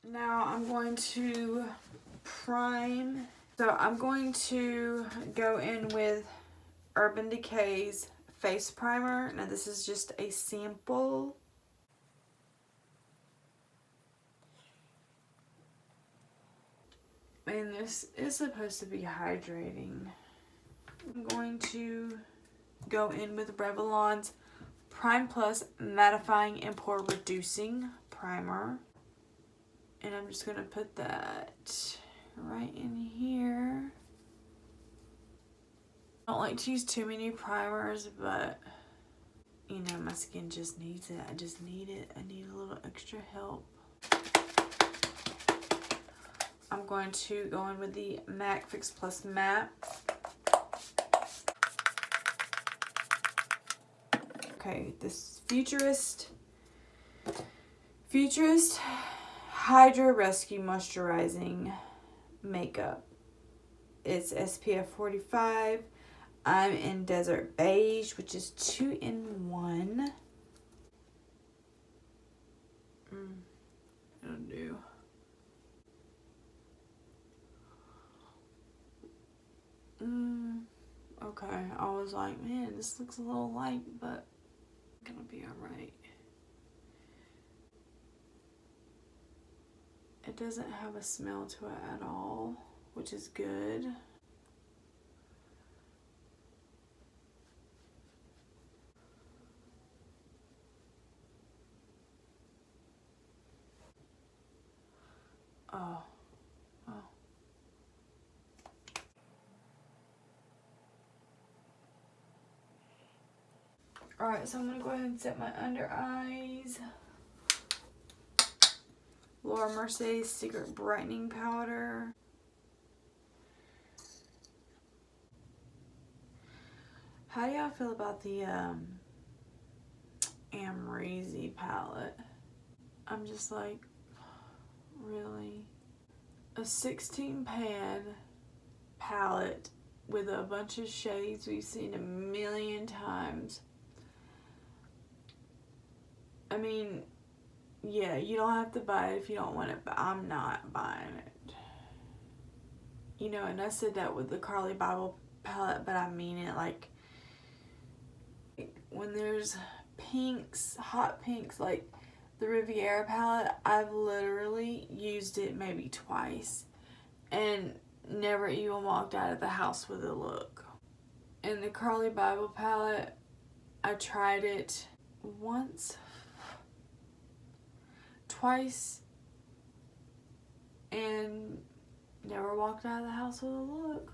Now I'm going to prime. So I'm going to go in with Urban Decay's face primer. Now this is just a sample. And this is supposed to be hydrating. I'm going to go in with Revlon's Prime Plus Mattifying and Pore Reducing Primer. And I'm just going to put that right in here. I don't like to use too many primers, but you know, my skin just needs it. I just need it. I need a little extra help. I'm going to go in with the MAC Fix Plus Matte. Okay, this Futurist Hydra Rescue Moisturizing Makeup. It's SPF 45. I'm in Desert Beige, which is 2-in-1. It'll do. Okay, I was like, man, this looks a little light, but it's gonna be alright. It doesn't have a smell to it at all, which is good. Oh. Alright, so I'm going to go ahead and set my under eyes. Laura Mercier Secret Brightening Powder. How do y'all feel about the Amrezy palette? I'm just like, really? A 16-pan palette with a bunch of shades we've seen a million times. I mean, yeah, you don't have to buy it if you don't want it, but I'm not buying it. You know, and I said that with the Carly Bible palette, but I mean it. Like, when there's pinks, hot pinks, like the Riviera palette, I've literally used it maybe twice and never even walked out of the house with a look. And the Carly Bible palette, I tried it once, twice, and never walked out of the house with a look.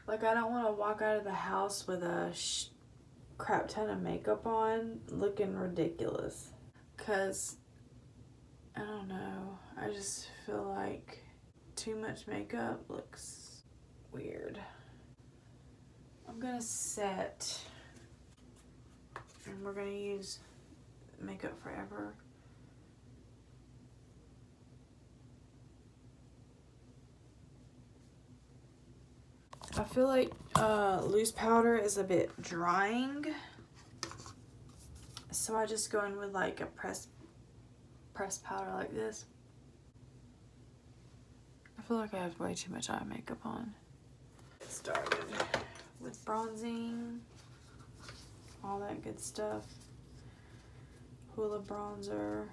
Like, I don't want to walk out of the house with a crap ton of makeup on looking ridiculous, because I don't know, I just feel like too much makeup looks weird. I'm gonna set, and we're gonna use Makeup Forever. I feel like loose powder is a bit drying, so I just go in with like a pressed powder like this. I feel like I have way too much eye makeup on. Get started with bronzing, all that good stuff. Hoola bronzer.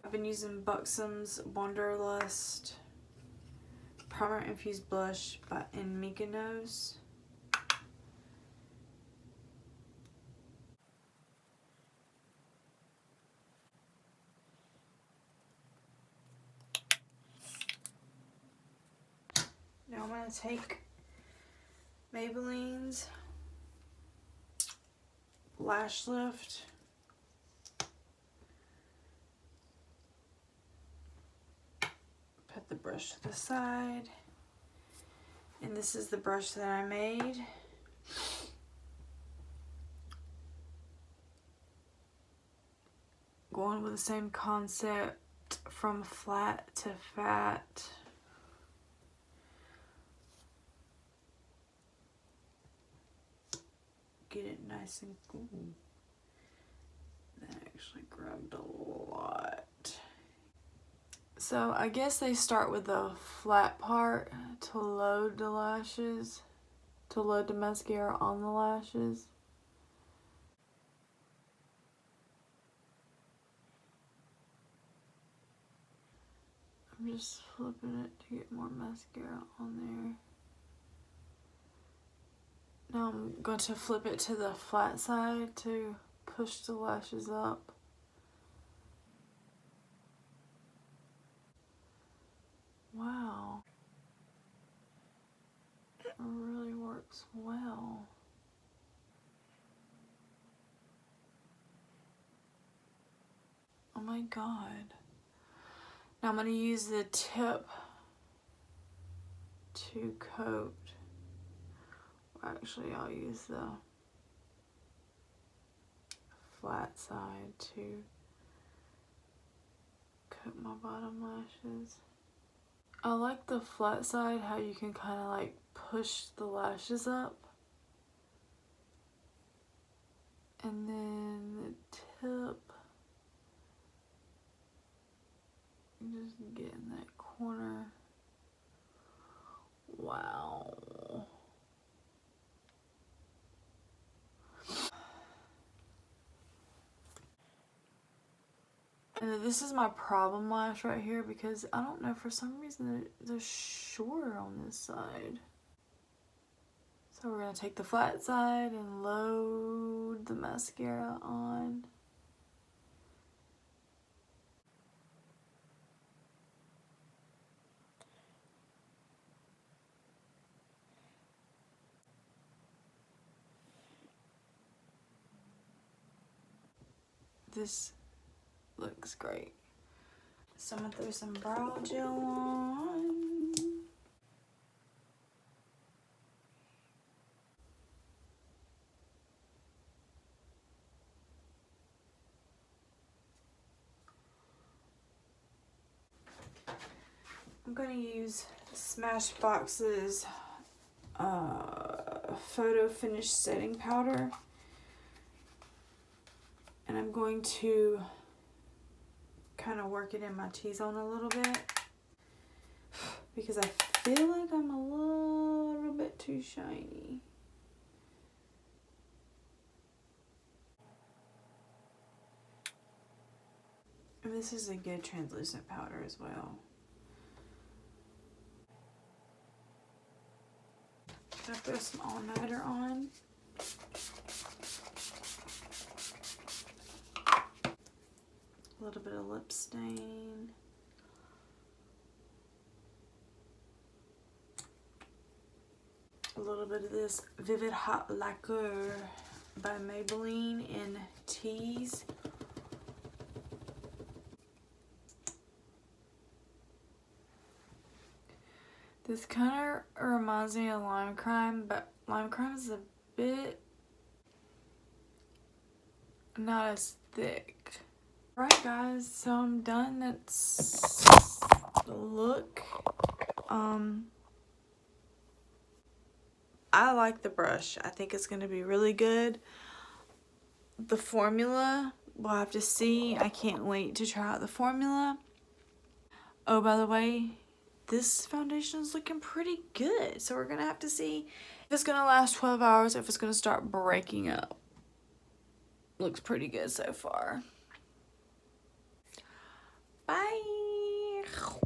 I've been using Buxom's Wanderlust Primer Infused Blush in Mykonos. Now I'm going to take Maybelline's Lash Lift. Put the brush to the side. And this is the brush that I made. Going with the same concept from flat to fat. Get it nice nice and cool. That actually grabbed a lot. So I guess they start with the flat part to load the lashes, to load the mascara on the lashes. I'm just flipping it to get more mascara on there. Now I'm going to flip it to the flat side to push the lashes up. Wow. It really works well. Oh my god. Now I'm going to use the tip to coat. Actually, I'll use the flat side to coat my bottom lashes. I like the flat side, how you can kind of like push the lashes up. And then the tip, you just get in that corner. Wow. And this is my problem lash right here because I don't know, for some reason they're shorter on this side. So we're going to take the flat side and load the mascara on. This looks great. So I'm gonna throw some brow gel on. I'm gonna use Smashbox's photo finish setting powder, and I'm going to kind of work it in my T-zone a little bit because I feel like I'm a little bit too shiny. And this is a good translucent powder as well. I'm gonna throw some all-nighter on. A little bit of lip stain. A little bit of this Vivid Hot Lacquer by Maybelline in Tease. This kind of reminds me of Lime Crime, but Lime Crime is a bit not as thick. Alright guys, so I'm done. That's the look. I like the brush. I think it's going to be really good. The formula, we'll have to see. I can't wait to try out the formula. Oh, by the way, this foundation is looking pretty good. So we're going to have to see if it's going to last 12 hours, if it's going to start breaking up. Looks pretty good so far.